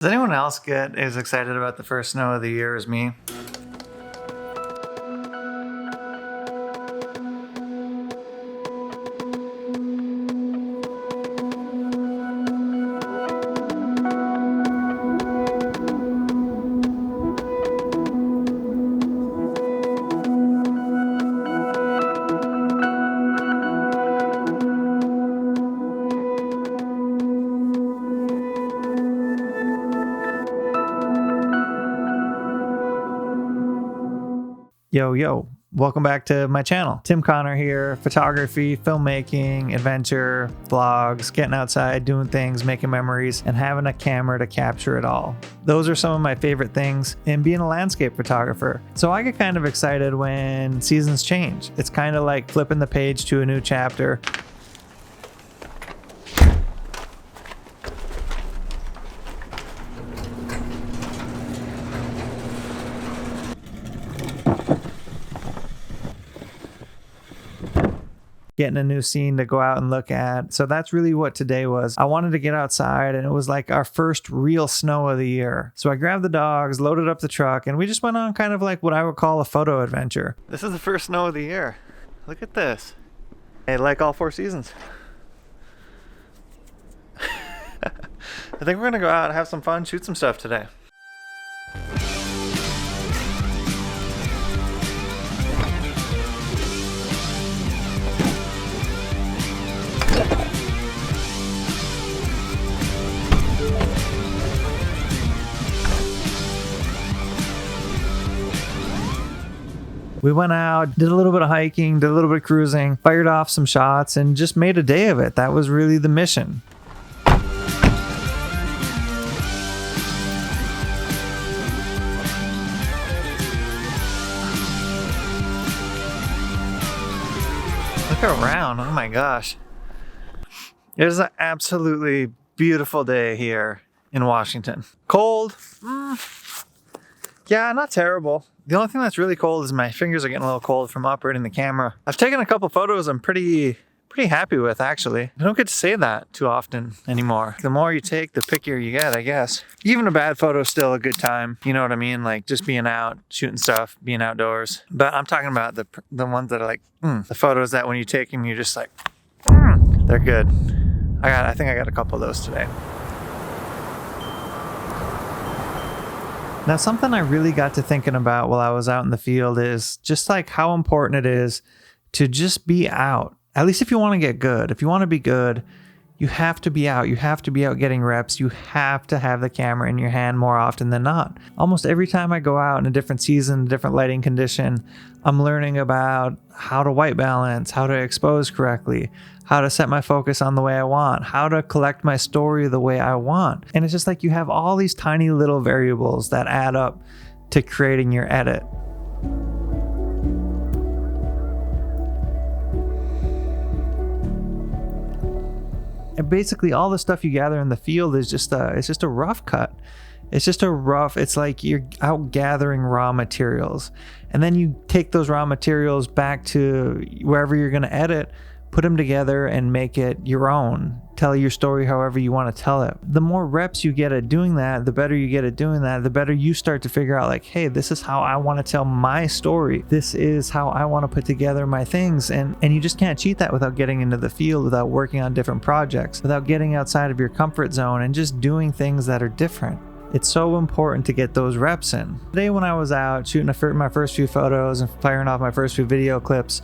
Does anyone else get as excited about the first snow of the year as me? Yo, welcome back to my channel. Tim Connor here, photography, filmmaking, adventure, vlogs, getting outside, doing things, making memories, and having a camera to capture it all. Those are some of my favorite things in being a landscape photographer. So I get kind of excited when seasons change. It's kind of like flipping the page to a new chapter. Getting a new scene to go out and look at. So that's really what today was. I wanted to get outside, and it was like our first real snow of the year. So I grabbed the dogs, loaded up the truck, and we just went on kind of like what I would call a photo adventure. This is the first snow of the year. Look at this. Hey, like all four seasons. I think we're gonna go out and have some fun, shoot some stuff today. We went out, did a little bit of hiking, did a little bit of cruising, fired off some shots, and just made a day of it. That was really the mission. Look around, oh my gosh. It is an absolutely beautiful day here in Washington. Cold, yeah, not terrible. The only thing that's really cold is my fingers are getting a little cold from operating the camera. I've taken a couple photos I'm pretty happy with, actually. I don't get to say that too often anymore. The more you take, the pickier you get, I guess. Even a bad photo is still a good time. You know what I mean? Like just being out, shooting stuff, being outdoors. But I'm talking about the ones that are like, the photos that when you take them, you're just like, they're good. I think I got a couple of those today. Now, something I really got to thinking about while I was out in the field is just like how important it is to just be out. At least if you want to get good. If you want to be good, you have to be out. You have to be out getting reps. You have to have the camera in your hand more often than not. Almost every time I go out in a different season, different lighting condition, I'm learning about how to white balance, how to expose correctly, how to set my focus on the way I want, how to collect my story the way I want. And it's just like you have all these tiny little variables that add up to creating your edit. And basically all the stuff you gather in the field is just a rough cut. It's like you're out gathering raw materials. And then you take those raw materials back to wherever you're going to edit, put them together and make it your own. Tell your story however you want to tell it. The more reps you get at doing that, the better you get at doing that, the better you start to figure out like, hey, this is how I want to tell my story. This is how I want to put together my things. And you just can't cheat that without getting into the field, without working on different projects, without getting outside of your comfort zone and just doing things that are different. It's so important to get those reps in. Today when I was out shooting my first few photos and firing off my first few video clips,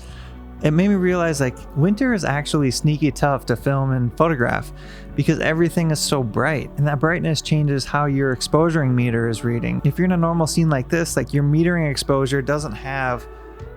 it made me realize like winter is actually sneaky tough to film and photograph because everything is so bright, and that brightness changes how your exposuring meter is reading. If you're in a normal scene like this, like your metering exposure doesn't have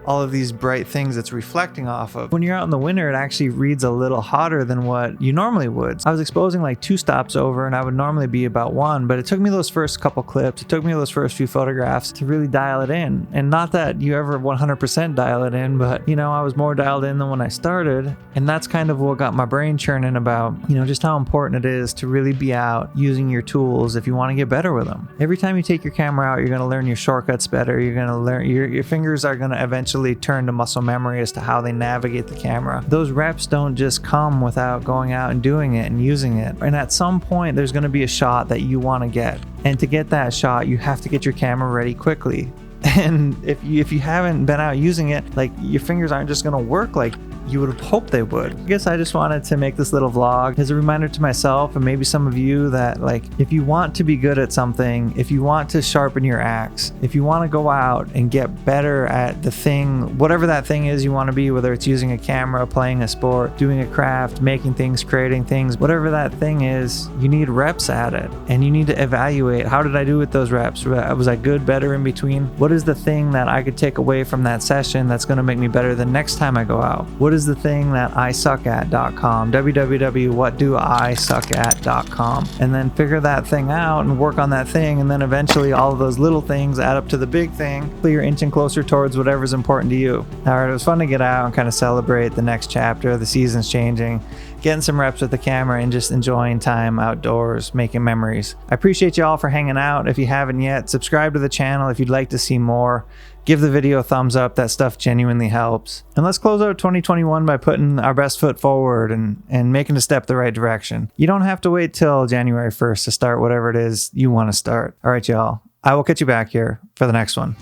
all of these bright things it's reflecting off of. When you're out in the winter, it actually reads a little hotter than what you normally would. I was exposing like 2 stops over and I would normally be about 1, but it took me those first couple clips, it took me those first few photographs to really dial it in. And not that you ever 100% dial it in, but you know, I was more dialed in than when I started. And that's kind of what got my brain churning about, you know, just how important it is to really be out using your tools if you want to get better with them. Every time you take your camera out, you're going to learn your shortcuts better. You're going to learn, your fingers are going to eventually eventually turn to muscle memory as to how they navigate the camera. Those reps don't just come without going out and doing it and using it. And at some point, there's going to be a shot that you want to get. And to get that shot, you have to get your camera ready quickly. And if you haven't been out using it, like, your fingers aren't just going to work like you would hope they would. I guess I just wanted to make this little vlog as a reminder to myself and maybe some of you that, like, if you want to be good at something, if you want to sharpen your axe, if you want to go out and get better at the thing, whatever that thing is you want to be, whether it's using a camera, playing a sport, doing a craft, making things, creating things, whatever that thing is, you need reps at it. And you need to evaluate, how did I do with those reps? Was I good, better, in between? What is the thing that I could take away from that session that's going to make me better the next time I go out? What is the thing that isuckat.com, www.whatdoisuckat.com, and then figure that thing out and work on that thing, and then eventually all of those little things add up to the big thing, so you're inching closer towards whatever's important to you. All right, it was fun to get out and kind of celebrate the next chapter. The season's changing, getting some reps with the camera, and just enjoying time outdoors, making memories. I appreciate you all for hanging out. If you haven't yet, subscribe to the channel if you'd like to see more. Give the video a thumbs up. That stuff genuinely helps. And let's close out 2021 by putting our best foot forward and making a step the right direction. You don't have to wait till January 1st to start whatever it is you want to start. All right, y'all. I will catch you back here for the next one.